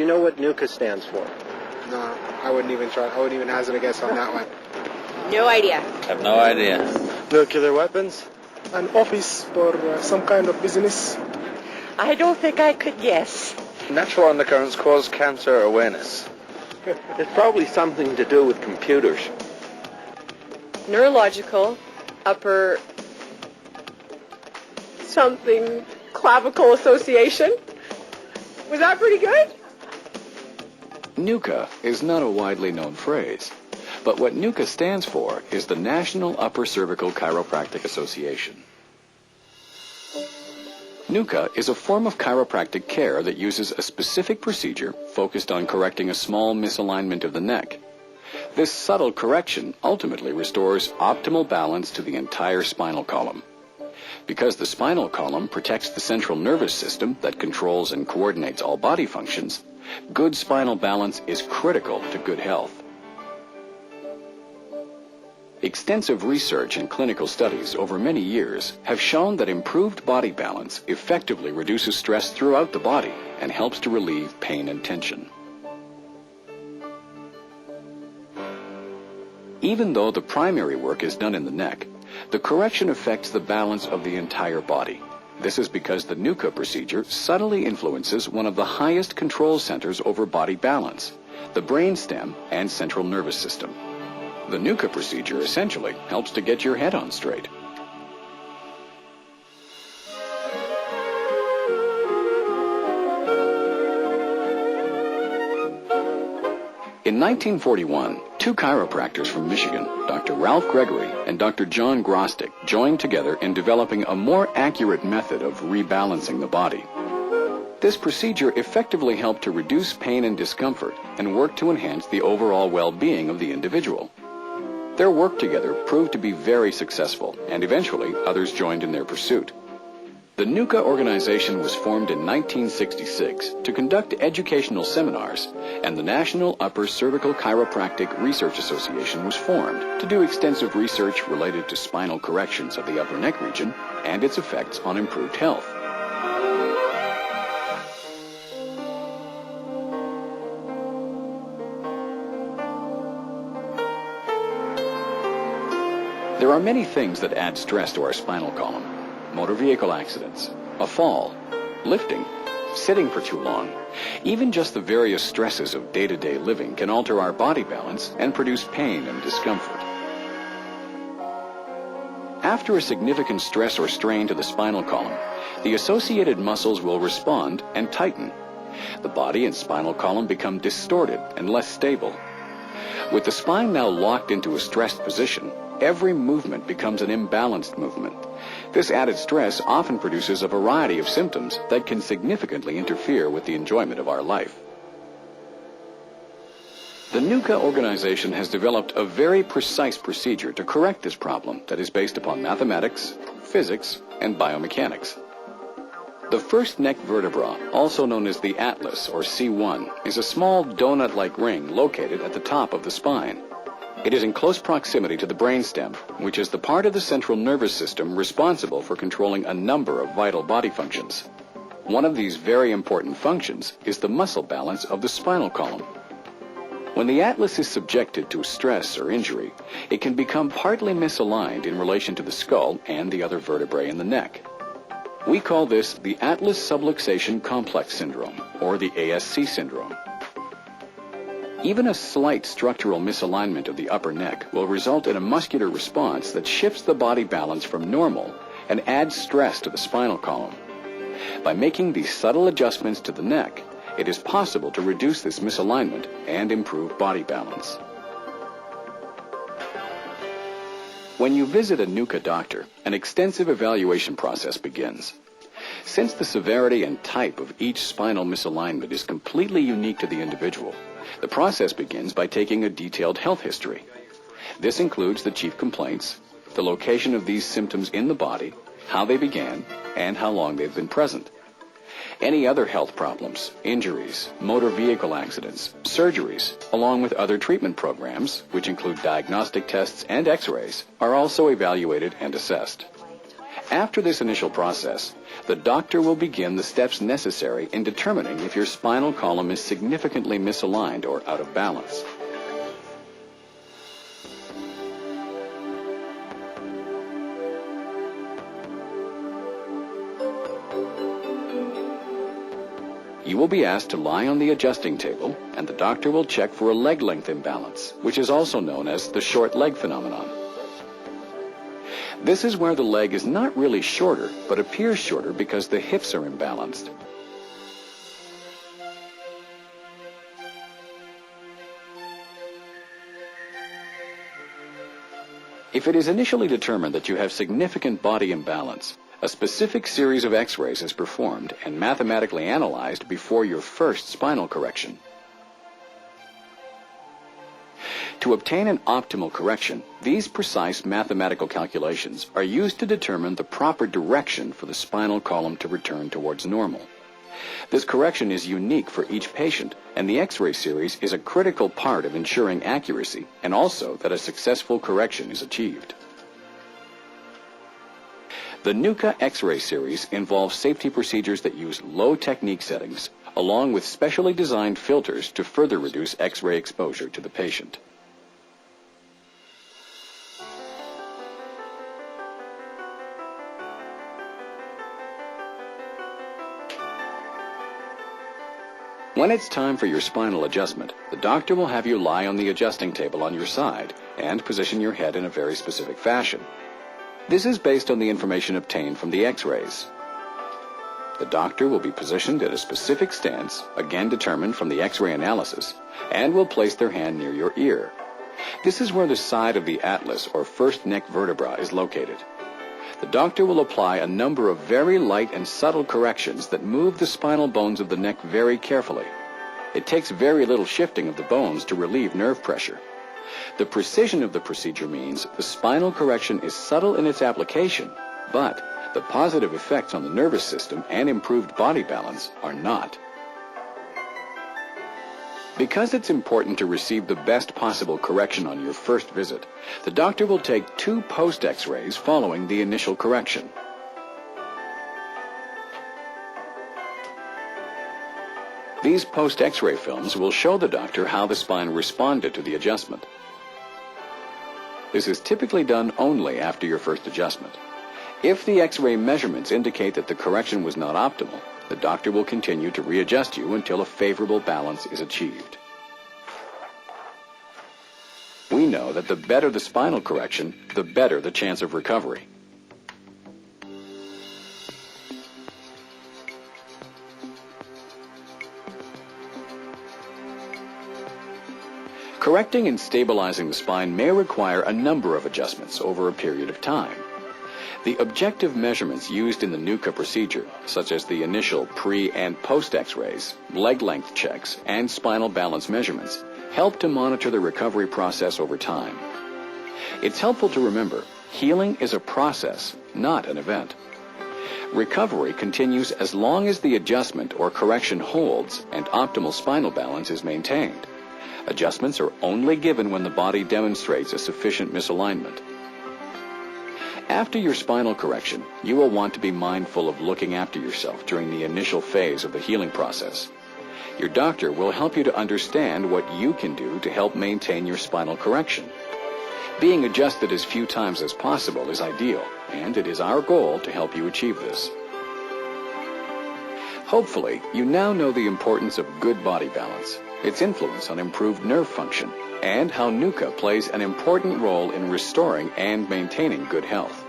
you know what NUKA stands for? No, I wouldn't even try. I wouldn't even hazard a guess on that one. No idea. I have no idea. Nuclear weapons? An office or some kind of business. I don't think I could guess. Natural undercurrents cause cancer awareness. It's probably something to do with computers. Neurological, upper something, clavicle association. Was that pretty good? NUKA is not a widely known phrase, but what NUKA stands for is the National Upper Cervical Chiropractic Association. NUKA is a form of chiropractic care that uses a specific procedure focused on correcting a small misalignment of the neck. This subtle correction ultimately restores optimal balance to the entire spinal column. Because the spinal column protects the central nervous system that controls and coordinates all body functions, good spinal balance is critical to good health. Extensive research and clinical studies over many years have shown that improved body balance effectively reduces stress throughout the body and helps to relieve pain and tension. Even though the primary work is done in the neck, the correction affects the balance of the entire body. This is because the NUKA procedure subtly influences one of the highest control centers over body balance, the brainstem and central nervous system. The NUKA procedure essentially helps to get your head on straight. In 1941, two chiropractors from Michigan, Dr. Ralph Gregory and Dr. John Grostick, joined together in developing a more accurate method of rebalancing the body. This procedure effectively helped to reduce pain and discomfort and worked to enhance the overall well-being of the individual. Their work together proved to be very successful, and eventually others joined in their pursuit. The NUKA organization was formed in 1966 to conduct educational seminars, and the National Upper Cervical Chiropractic Research Association was formed to do extensive research related to spinal corrections of the upper neck region and its effects on improved health. There are many things that add stress to our spinal column. Motor vehicle accidents, a fall, lifting, sitting for too long. Even just the various stresses of day-to-day living can alter our body balance and produce pain and discomfort. After a significant stress or strain to the spinal column, the associated muscles will respond and tighten. The body and spinal column become distorted and less stable. With the spine now locked into a stressed position, every movement becomes an imbalanced movement. This added stress often produces a variety of symptoms that can significantly interfere with the enjoyment of our life. The NUKA organization has developed a very precise procedure to correct this problem that is based upon mathematics, physics, and biomechanics. The first neck vertebra, also known as the atlas or C1, is a small donut-like ring located at the top of the spine. It is in close proximity to the brainstem, which is the part of the central nervous system responsible for controlling a number of vital body functions. One of these very important functions is the muscle balance of the spinal column. When the atlas is subjected to stress or injury, it can become partly misaligned in relation to the skull and the other vertebrae in the neck. We call this the atlas subluxation complex syndrome, or the ASC syndrome. Even a slight structural misalignment of the upper neck will result in a muscular response that shifts the body balance from normal and adds stress to the spinal column. By making these subtle adjustments to the neck, it is possible to reduce this misalignment and improve body balance. When you visit a NUKA doctor, an extensive evaluation process begins. Since the severity and type of each spinal misalignment is completely unique to the individual, the process begins by taking a detailed health history. This includes the chief complaints, the location of these symptoms in the body, how they began, and how long they've been present. Any other health problems, injuries, motor vehicle accidents, surgeries, along with other treatment programs, which include diagnostic tests and x-rays, are also evaluated and assessed. After this initial process, the doctor will begin the steps necessary in determining if your spinal column is significantly misaligned or out of balance. You will be asked to lie on the adjusting table, and the doctor will check for a leg length imbalance, which is also known as the short leg phenomenon. This is where the leg is not really shorter, but appears shorter because the hips are imbalanced. If it is initially determined that you have significant body imbalance, a specific series of X-rays is performed and mathematically analyzed before your first spinal correction. To obtain an optimal correction, these precise mathematical calculations are used to determine the proper direction for the spinal column to return towards normal. This correction is unique for each patient, and the X-ray series is a critical part of ensuring accuracy and also that a successful correction is achieved. The NUKA X-ray series involves safety procedures that use low technique settings, along with specially designed filters to further reduce X-ray exposure to the patient. When it's time for your spinal adjustment, the doctor will have you lie on the adjusting table on your side and position your head in a very specific fashion. This is based on the information obtained from the X-rays. The doctor will be positioned at a specific stance, again determined from the X-ray analysis, and will place their hand near your ear. This is where the side of the atlas or first neck vertebra is located. The doctor will apply a number of very light and subtle corrections that move the spinal bones of the neck very carefully. It takes very little shifting of the bones to relieve nerve pressure. The precision of the procedure means the spinal correction is subtle in its application, but the positive effects on the nervous system and improved body balance are not. Because it's important to receive the best possible correction on your first visit, the doctor will take 2 post-X-rays following the initial correction. These post-X-ray films will show the doctor how the spine responded to the adjustment. This is typically done only after your first adjustment. If the X-ray measurements indicate that the correction was not optimal, the doctor will continue to readjust you until a favorable balance is achieved. We know that the better the spinal correction, the better the chance of recovery. Correcting and stabilizing the spine may require a number of adjustments over a period of time. The objective measurements used in the NUKA procedure, such as the initial pre- and post-X-rays, leg length checks, and spinal balance measurements, help to monitor the recovery process over time. It's helpful to remember, healing is a process, not an event. Recovery continues as long as the adjustment or correction holds and optimal spinal balance is maintained. Adjustments are only given when the body demonstrates a sufficient misalignment. After your spinal correction, you will want to be mindful of looking after yourself during the initial phase of the healing process. Your doctor will help you to understand what you can do to help maintain your spinal correction. Being adjusted as few times as possible is ideal, and it is our goal to help you achieve this. Hopefully, you now know the importance of good body balance, its influence on improved nerve function, and how NUKA plays an important role in restoring and maintaining good health.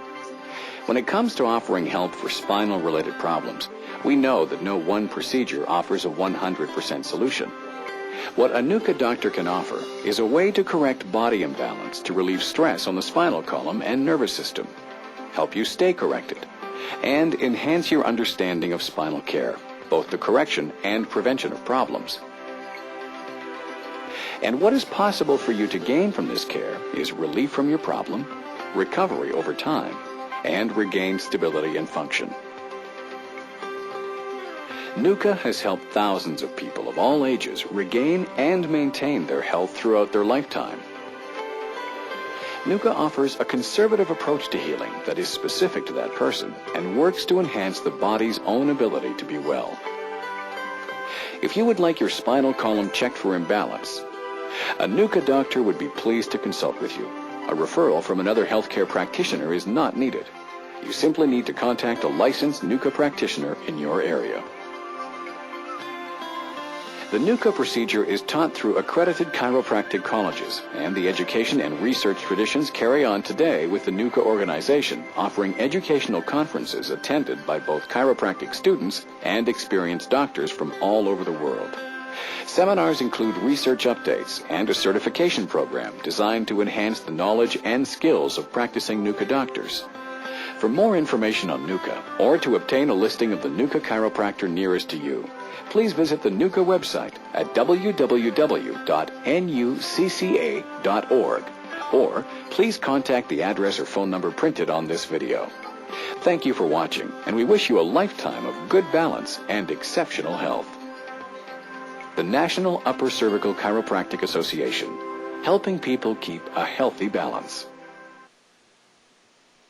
When it comes to offering help for spinal-related problems, we know that no one procedure offers a 100% solution. What a NUKA doctor can offer is a way to correct body imbalance to relieve stress on the spinal column and nervous system, help you stay corrected, and enhance your understanding of spinal care, both the correction and prevention of problems. And what is possible for you to gain from this care is relief from your problem, recovery over time, and regained stability and function. NUKA has helped thousands of people of all ages regain and maintain their health throughout their lifetime. NUKA offers a conservative approach to healing that is specific to that person and works to enhance the body's own ability to be well. If you would like your spinal column checked for imbalance, a NUKA doctor would be pleased to consult with you. A referral from another healthcare practitioner is not needed. You simply need to contact a licensed NUKA practitioner in your area. The NUKA procedure is taught through accredited chiropractic colleges, and the education and research traditions carry on today with the NUKA organization, offering educational conferences attended by both chiropractic students and experienced doctors from all over the world. Seminars include research updates and a certification program designed to enhance the knowledge and skills of practicing NUKA doctors. For more information on NUKA, or to obtain a listing of the NUKA chiropractor nearest to you, please visit the NUKA website at www.nucca.org, or please contact the address or phone number printed on this video. Thank you for watching, and we wish you a lifetime of good balance and exceptional health. The National Upper Cervical Chiropractic Association, helping people keep a healthy balance.